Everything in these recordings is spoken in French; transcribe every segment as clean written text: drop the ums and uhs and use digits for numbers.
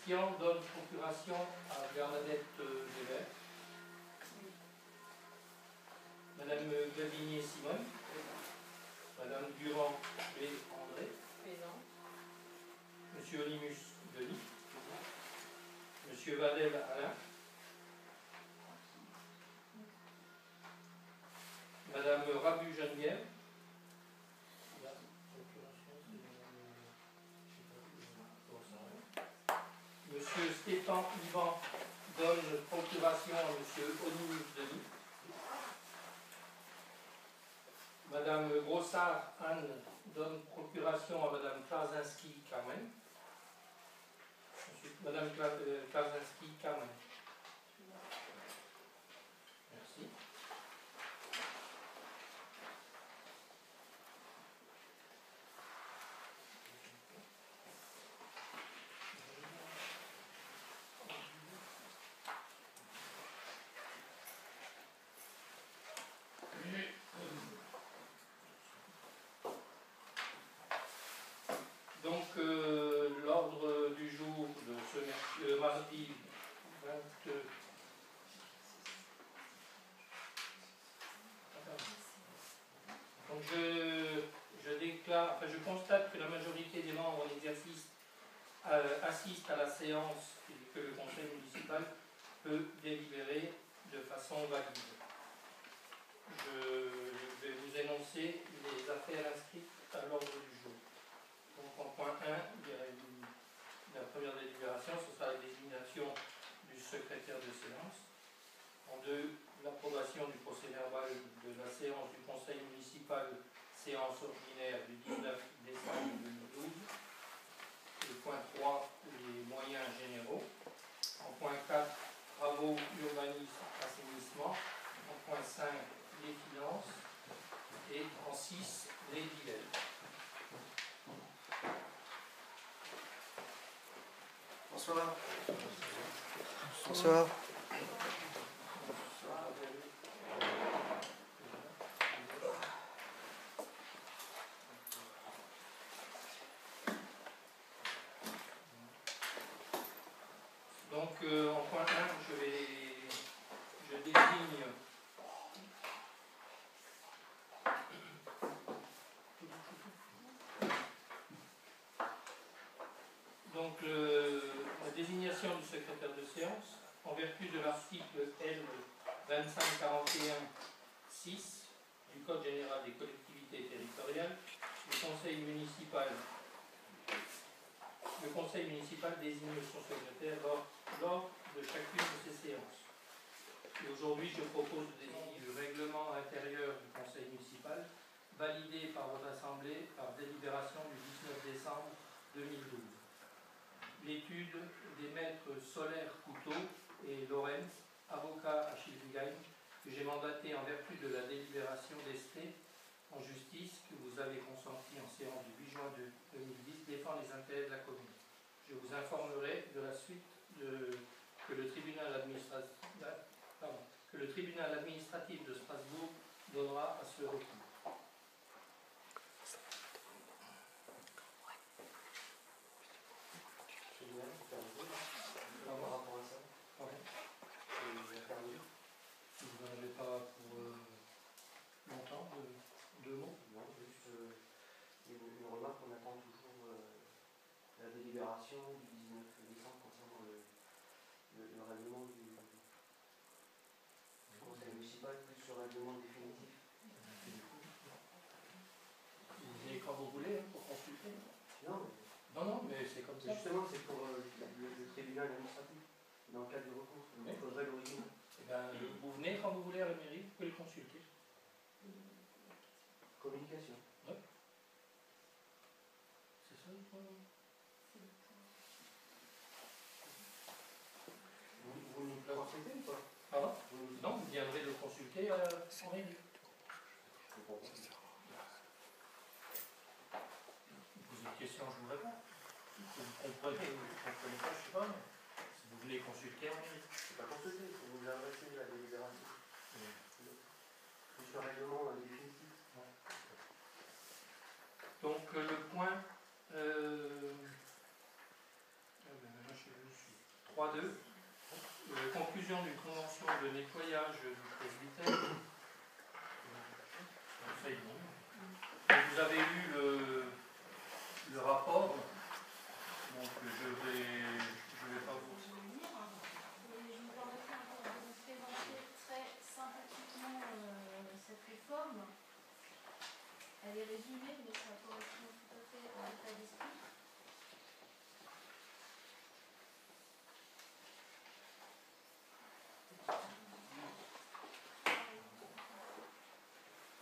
Christian donne procuration à Bernadette Lévesque. Madame Glavigné-Simone. Madame Durand et André. Présent. Monsieur Olimus Denis. Monsieur Vadel Alain. Madame Rabu Geneviève. Monsieur Stéphane Yvan donne procuration à Monsieur Olimus Denis. Madame Grossard Anne donne procuration à Madame Klarzynski Carmen. Ensuite, Madame Klarzynski Carmen. Merci. Donc, l'ordre du jour de ce mardi 22. Donc, je constate que la majorité des membres en exercice assistent à la séance et que le conseil municipal peut délibérer de façon valide. Je vais vous énoncer les affaires inscrites à l'ordre du jour. Donc en point 1, la première délibération, ce sera la désignation du secrétaire de séance. En 2, l'approbation du procès verbal de la séance du conseil municipal, séance ordinaire du 19 décembre 2012. Le point 3, les moyens généraux. En point 4, travaux, urbanisme, assainissement. En point 5, les finances. Et en 6, les dilemmes. Bonsoir. Bonsoir. Donc en point 1, je désigne donc la désignation du secrétaire de séance en vertu de l'article L 2541-6 du Code général des collectivités territoriales. Le conseil municipal désigne son secrétaire lors de chacune de ces séances. Et aujourd'hui, je propose de désigner le règlement intérieur du conseil municipal validé par votre assemblée par délibération du 19 décembre 2012. L'étude des maîtres Solaire Couteau et Lorenz, avocats à Schiltigheim, que j'ai mandaté en vertu de la délibération d'Esté en justice que vous avez consentie en séance du 8 juin 2010, défend les intérêts de la commune. Je vous informerai de la suite que le tribunal administratif de Strasbourg donnera à ce recours. Par rapport à ça, Vous n'en avez pas pour longtemps, deux mots? non, juste une remarque, on attend toujours la délibération du 19 décembre concernant le règlement du conseil municipal, plus le règlement définitif. Vous venez quand vous voulez pour consulter. Non, mais c'est comme ça. justement, c'est pour le tribunal administratif, dans le cadre du recours. Il faudrait l'original. Eh bien, vous venez quand vous voulez à la mairie, vous pouvez le consulter. Communication. Ouais. C'est ça le point. Vous nous le consultez ou pas? Pardon? Non, vous viendrez le consulter en mairie. Je comprends pas. Vous posez une question, je vous réponds. Vous comprenez ou vous ne comprenez pas, je ne sais pas, mais si vous voulez consulter en mairie. C'est pas consulté, il faut vous adresser la délibération. Plus le règlement définitif. Donc le point, maintenant je 3.2, conclusion d'une convention de nettoyage du presbytère. Ça y est bon. Vous avez lu le rapport, donc je vais pas vous... Je vous permettrai encore de vous présenter très synthétiquement cette réforme. Elle est résumée, mais ça correspond tout à fait à l'état d'esprit.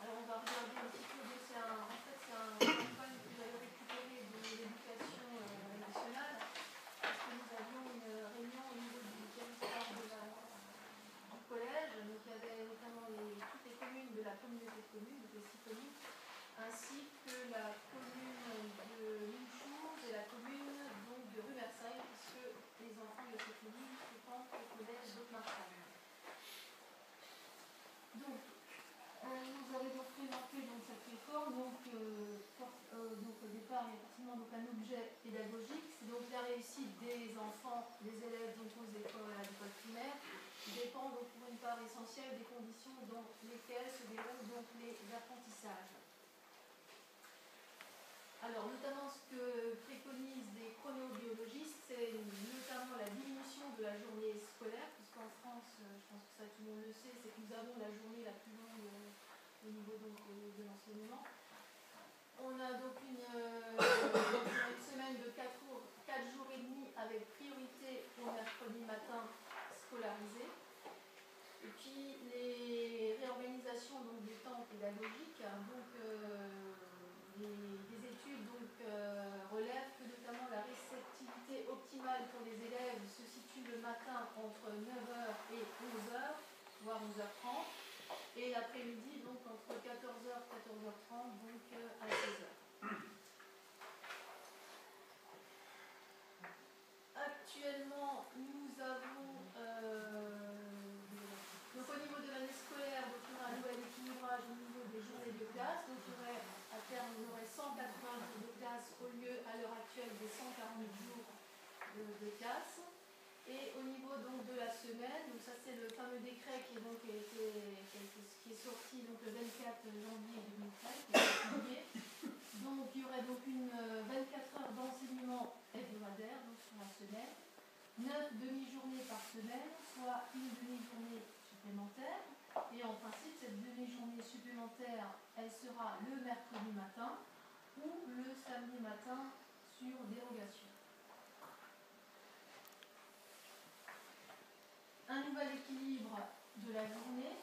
Alors on va regarder un petit peu, c'est un campagne que vous avez récupéré de l'éducation nationale, parce que nous avions une réunion au niveau du territoire du collège, donc il y avait notamment toutes les communes de la communauté de communes, donc les 6 communes, ainsi que la commune de Limoux et la commune donc, de Rumersheim, puisque les enfants de ces communes fréquentent le collège d'Ottmarsheim. Donc, vous avez donc présenté donc, cette réforme, donc au départ il y a forcément donc, un objet pédagogique, c'est donc la réussite des enfants, des élèves donc, aux écoles, à l'école primaire, qui dépend donc pour une part essentielle des conditions dans lesquelles se déroulent donc les apprentissages. Alors, notamment ce que préconisent des chronobiologistes, c'est notamment la diminution de la journée scolaire, puisqu'en France, je pense que ça tout le monde le sait, c'est que nous avons la journée la plus longue au niveau donc, de l'enseignement. On a donc une semaine de 4 jours et demi avec priorité au mercredi matin scolarisé. Et puis les réorganisations donc, des temps pédagogiques, donc des études donc, relèvent que notamment la réceptivité optimale pour les élèves se situe le matin entre 9h et 11h, voire 11h30, et l'après-midi donc entre 14h et 14h30, donc à 16h. Actuellement, nous avons donc au niveau de l'année scolaire, donc on a un nouvel équilibrage au niveau des journées de classe. Donc à terme, on aurait 180 jours de classe au lieu à l'heure actuelle des 140 jours de classe. Et au niveau donc de la semaine, donc ça c'est le fameux décret qui est sorti donc, le 24 janvier 2013, qui est publié. Donc il y aurait donc une 24 heures d'enseignement hebdomadaire donc sur la semaine, 9 demi-journées par semaine, soit une demi-journée supplémentaire. Et en principe, cette demi-journée supplémentaire, elle sera le mercredi matin ou le samedi matin sur dérogation. Un nouvel équilibre de la journée,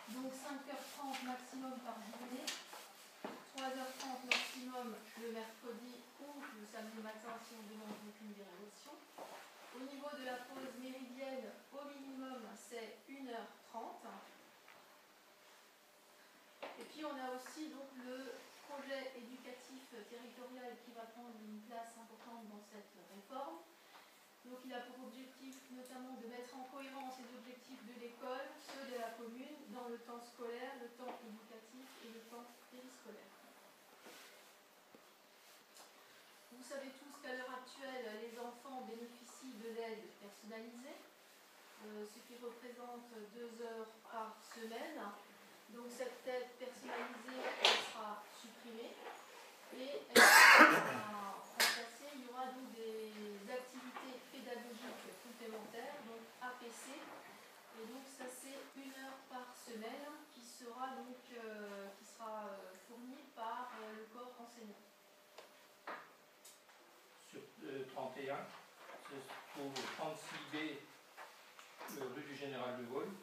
donc 5h30 maximum par journée, 3h30 maximum le mercredi ou le samedi matin si on demande aucune dérogation. Au niveau de la pause méridienne, au minimum, c'est 1h30. Et puis on a aussi donc, le projet éducatif territorial qui va prendre une place importante dans cette réforme. Donc il a pour objectif notamment de mettre en cohérence les objectifs de l'école, ceux de la commune, dans le temps scolaire, le temps éducatif et le temps périscolaire. Vous savez tous qu'à l'heure actuelle, les enfants bénéficient de l'aide personnalisée, ce qui représente 2 heures par semaine. Donc cette aide personnalisée, elle sera supprimée et elle sera remplacée. Il y aura donc des activités pédagogiques complémentaires, donc APC. Et donc ça c'est 1 heure par semaine qui sera donc fournie par le corps enseignant. Sur 31, se trouve 36B, rue du Général de Gaulle.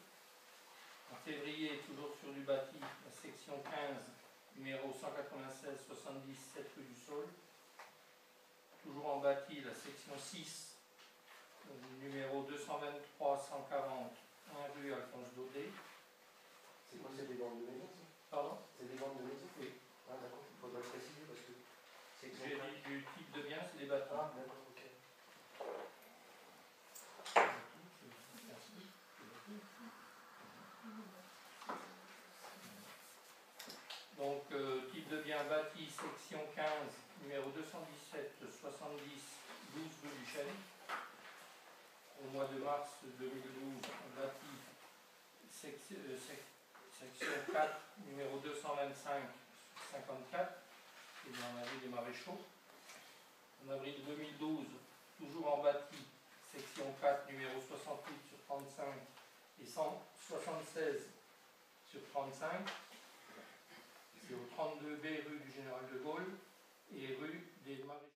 En février, toujours sur du bâti, la section 15, numéro 196 77 rue du Saule. Toujours en bâti, la section 6, numéro 223 140, 1 rue Alphonse Daudet. C'est quoi, c'est des ventes de maison, ça? Pardon? C'est des ventes de maison? Oui. Ah d'accord, il faudrait le préciser parce que c'est J'ai dit du type de bien, c'est des bâtiments. Ah d'accord, ok. Donc, type de bien bâti, section 15, numéro 217 70 12 rue du Chêne. Au mois de mars 2012, bâti section 4, numéro 225/54, c'est dans la rue des Maréchaux. En avril 2012, toujours en bâti, section 4, numéro 68/35 et 176/35. C'est au 32B rue du Général de Gaulle et rue des Maréchaux.